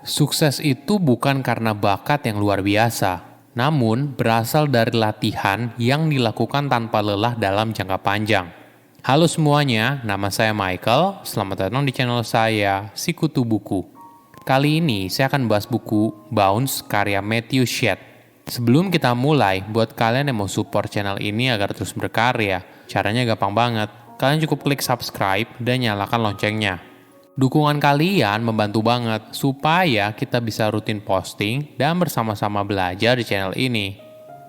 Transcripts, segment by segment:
Sukses itu bukan karena bakat yang luar biasa, namun berasal dari latihan yang dilakukan tanpa lelah dalam jangka panjang. Halo semuanya, nama saya Michael. Selamat datang di channel saya, Sikutu Buku. Kali ini saya akan bahas buku Bounce karya Matthew Shedd. Sebelum kita mulai, buat kalian yang mau support channel ini agar terus berkarya, caranya gampang banget. Kalian cukup klik subscribe dan nyalakan loncengnya. Dukungan kalian membantu banget supaya kita bisa rutin posting dan bersama-sama belajar di channel ini.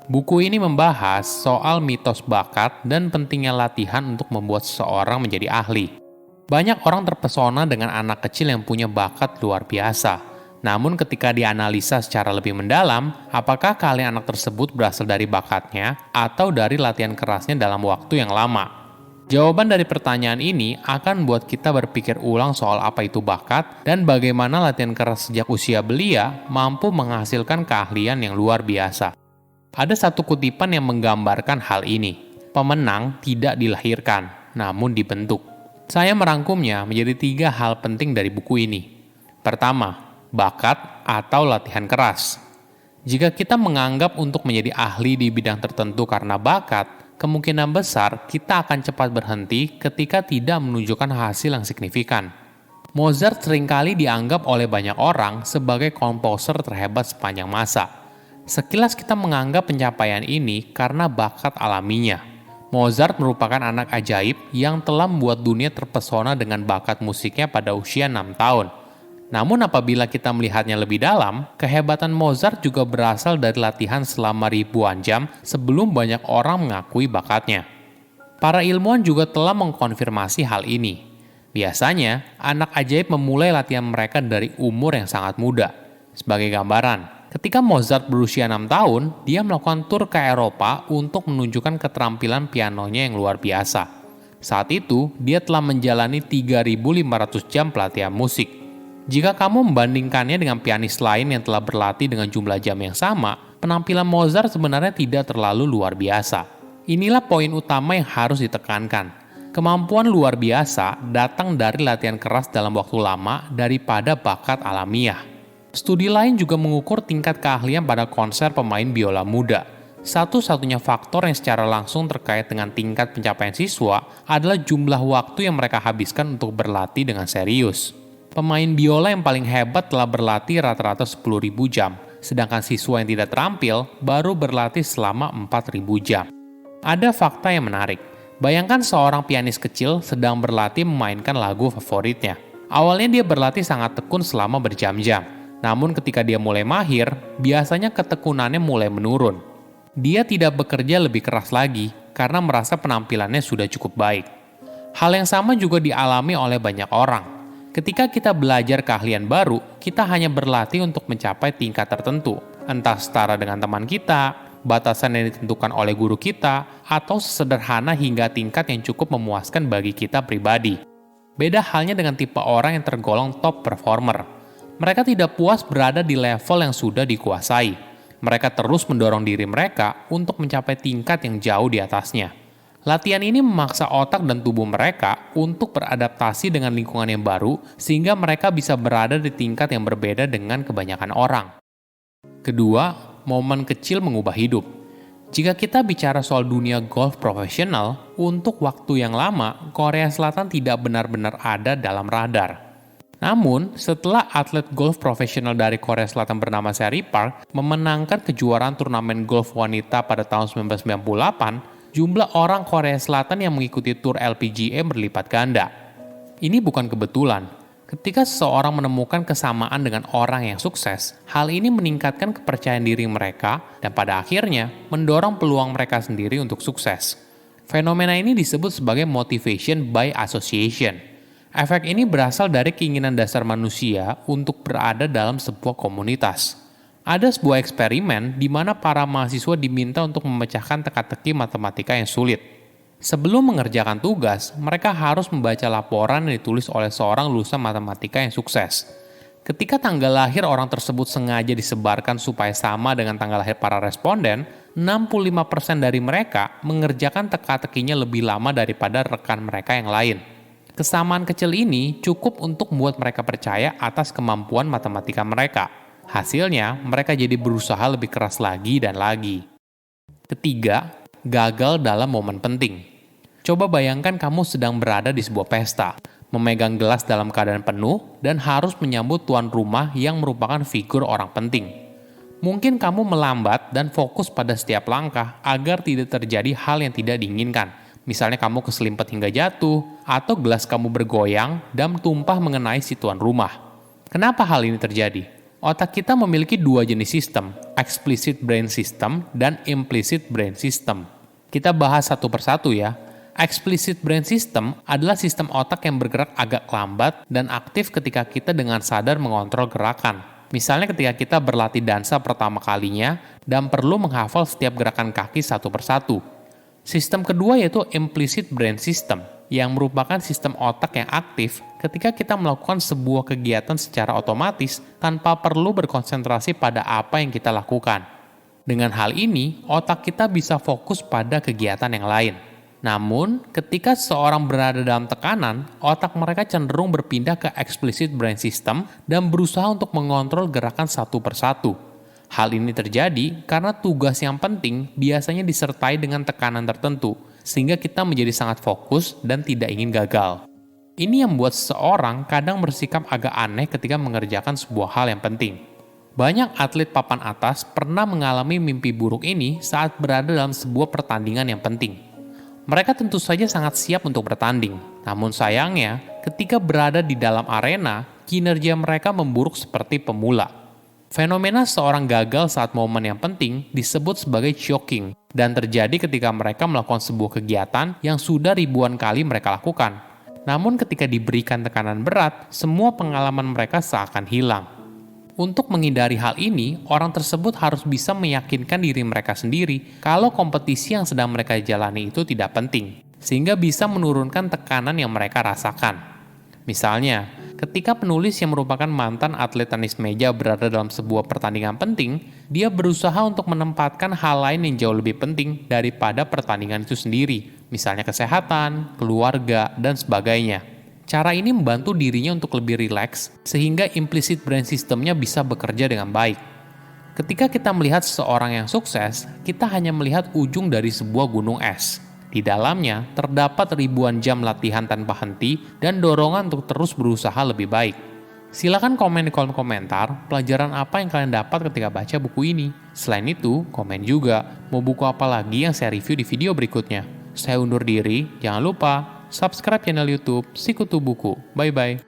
Buku ini membahas soal mitos bakat dan pentingnya latihan untuk membuat seseorang menjadi ahli. Banyak orang terpesona dengan anak kecil yang punya bakat luar biasa. Namun ketika dianalisa secara lebih mendalam, apakah kalian anak tersebut berasal dari bakatnya atau dari latihan kerasnya dalam waktu yang lama? Jawaban dari pertanyaan ini akan membuat kita berpikir ulang soal apa itu bakat dan bagaimana latihan keras sejak usia belia mampu menghasilkan keahlian yang luar biasa. Ada satu kutipan yang menggambarkan hal ini. Pemenang tidak dilahirkan, namun dibentuk. Saya merangkumnya menjadi 3 hal penting dari buku ini. Pertama, bakat atau latihan keras. Jika kita menganggap untuk menjadi ahli di bidang tertentu karena bakat, kemungkinan besar kita akan cepat berhenti ketika tidak menunjukkan hasil yang signifikan. Mozart seringkali dianggap oleh banyak orang sebagai komposer terhebat sepanjang masa. Sekilas kita menganggap pencapaian ini karena bakat alaminya. Mozart merupakan anak ajaib yang telah membuat dunia terpesona dengan bakat musiknya pada usia 6 tahun. Namun apabila kita melihatnya lebih dalam, kehebatan Mozart juga berasal dari latihan selama ribuan jam sebelum banyak orang mengakui bakatnya. Para ilmuwan juga telah mengkonfirmasi hal ini. Biasanya, anak ajaib memulai latihan mereka dari umur yang sangat muda. Sebagai gambaran, ketika Mozart berusia 6 tahun, dia melakukan tur ke Eropa untuk menunjukkan keterampilan pianonya yang luar biasa. Saat itu, dia telah menjalani 3.500 jam pelatihan musik. Jika kamu membandingkannya dengan pianis lain yang telah berlatih dengan jumlah jam yang sama, penampilan Mozart sebenarnya tidak terlalu luar biasa. Inilah poin utama yang harus ditekankan. Kemampuan luar biasa datang dari latihan keras dalam waktu lama daripada bakat alamiah. Studi lain juga mengukur tingkat keahlian pada konser pemain biola muda. Satu-satunya faktor yang secara langsung terkait dengan tingkat pencapaian siswa adalah jumlah waktu yang mereka habiskan untuk berlatih dengan serius. Pemain biola yang paling hebat telah berlatih rata-rata 10.000 jam, sedangkan siswa yang tidak terampil baru berlatih selama 4.000 jam. Ada fakta yang menarik. Bayangkan seorang pianis kecil sedang berlatih memainkan lagu favoritnya. Awalnya dia berlatih sangat tekun selama berjam-jam, namun ketika dia mulai mahir, biasanya ketekunannya mulai menurun. Dia tidak bekerja lebih keras lagi karena merasa penampilannya sudah cukup baik. Hal yang sama juga dialami oleh banyak orang. Ketika kita belajar keahlian baru, kita hanya berlatih untuk mencapai tingkat tertentu, entah setara dengan teman kita, batasan yang ditentukan oleh guru kita, atau sesederhana hingga tingkat yang cukup memuaskan bagi kita pribadi. Beda halnya dengan tipe orang yang tergolong top performer. Mereka tidak puas berada di level yang sudah dikuasai. Mereka terus mendorong diri mereka untuk mencapai tingkat yang jauh di atasnya. Latihan ini memaksa otak dan tubuh mereka untuk beradaptasi dengan lingkungan yang baru sehingga mereka bisa berada di tingkat yang berbeda dengan kebanyakan orang. Kedua, momen kecil mengubah hidup. Jika kita bicara soal dunia golf profesional, untuk waktu yang lama, Korea Selatan tidak benar-benar ada dalam radar. Namun, setelah atlet golf profesional dari Korea Selatan bernama Seri Park memenangkan kejuaraan turnamen golf wanita pada tahun 1998, jumlah orang Korea Selatan yang mengikuti tur LPGA berlipat ganda. Ini bukan kebetulan. Ketika seseorang menemukan kesamaan dengan orang yang sukses, hal ini meningkatkan kepercayaan diri mereka dan pada akhirnya mendorong peluang mereka sendiri untuk sukses. Fenomena ini disebut sebagai motivation by association. Efek ini berasal dari keinginan dasar manusia untuk berada dalam sebuah komunitas. Ada sebuah eksperimen di mana para mahasiswa diminta untuk memecahkan teka-teki matematika yang sulit. Sebelum mengerjakan tugas, mereka harus membaca laporan yang ditulis oleh seorang lulusan matematika yang sukses. Ketika tanggal lahir orang tersebut sengaja disebarkan supaya sama dengan tanggal lahir para responden, 65% dari mereka mengerjakan teka-tekinya lebih lama daripada rekan mereka yang lain. Kesamaan kecil ini cukup untuk membuat mereka percaya atas kemampuan matematika mereka. Hasilnya, mereka jadi berusaha lebih keras lagi dan lagi. Ketiga, gagal dalam momen penting. Coba bayangkan kamu sedang berada di sebuah pesta, memegang gelas dalam keadaan penuh, dan harus menyambut tuan rumah yang merupakan figur orang penting. Mungkin kamu melambat dan fokus pada setiap langkah agar tidak terjadi hal yang tidak diinginkan. Misalnya kamu keselimpet hingga jatuh, atau gelas kamu bergoyang dan tumpah mengenai si tuan rumah. Kenapa hal ini terjadi? Otak kita memiliki dua jenis sistem, explicit brain system dan implicit brain system. Kita bahas satu persatu ya. Explicit brain system adalah sistem otak yang bergerak agak lambat dan aktif ketika kita dengan sadar mengontrol gerakan. Misalnya ketika kita berlatih dansa pertama kalinya dan perlu menghafal setiap gerakan kaki satu persatu. Sistem kedua yaitu implicit brain system, yang merupakan sistem otak yang aktif ketika kita melakukan sebuah kegiatan secara otomatis tanpa perlu berkonsentrasi pada apa yang kita lakukan. Dengan hal ini, otak kita bisa fokus pada kegiatan yang lain. Namun, ketika seseorang berada dalam tekanan, otak mereka cenderung berpindah ke explicit brain system dan berusaha untuk mengontrol gerakan satu persatu. Hal ini terjadi karena tugas yang penting biasanya disertai dengan tekanan tertentu, sehingga kita menjadi sangat fokus dan tidak ingin gagal. Ini yang membuat seseorang kadang bersikap agak aneh ketika mengerjakan sebuah hal yang penting. Banyak atlet papan atas pernah mengalami mimpi buruk ini saat berada dalam sebuah pertandingan yang penting. Mereka tentu saja sangat siap untuk bertanding, namun sayangnya, ketika berada di dalam arena, kinerja mereka memburuk seperti pemula. Fenomena seorang gagal saat momen yang penting disebut sebagai choking dan terjadi ketika mereka melakukan sebuah kegiatan yang sudah ribuan kali mereka lakukan. Namun ketika diberikan tekanan berat, semua pengalaman mereka seakan hilang. Untuk menghindari hal ini, orang tersebut harus bisa meyakinkan diri mereka sendiri kalau kompetisi yang sedang mereka jalani itu tidak penting, sehingga bisa menurunkan tekanan yang mereka rasakan. Misalnya, ketika penulis yang merupakan mantan atlet tenis meja berada dalam sebuah pertandingan penting, dia berusaha untuk menempatkan hal lain yang jauh lebih penting daripada pertandingan itu sendiri, misalnya kesehatan, keluarga, dan sebagainya. Cara ini membantu dirinya untuk lebih rileks, sehingga implicit brain system-nya bisa bekerja dengan baik. Ketika kita melihat seseorang yang sukses, kita hanya melihat ujung dari sebuah gunung es. Di dalamnya terdapat ribuan jam latihan tanpa henti dan dorongan untuk terus berusaha lebih baik. Silakan komen di kolom komentar pelajaran apa yang kalian dapat ketika baca buku ini. Selain itu, komen juga mau buku apa lagi yang saya review di video berikutnya. Saya undur diri, jangan lupa subscribe channel YouTube Sikutu Buku. Bye-bye.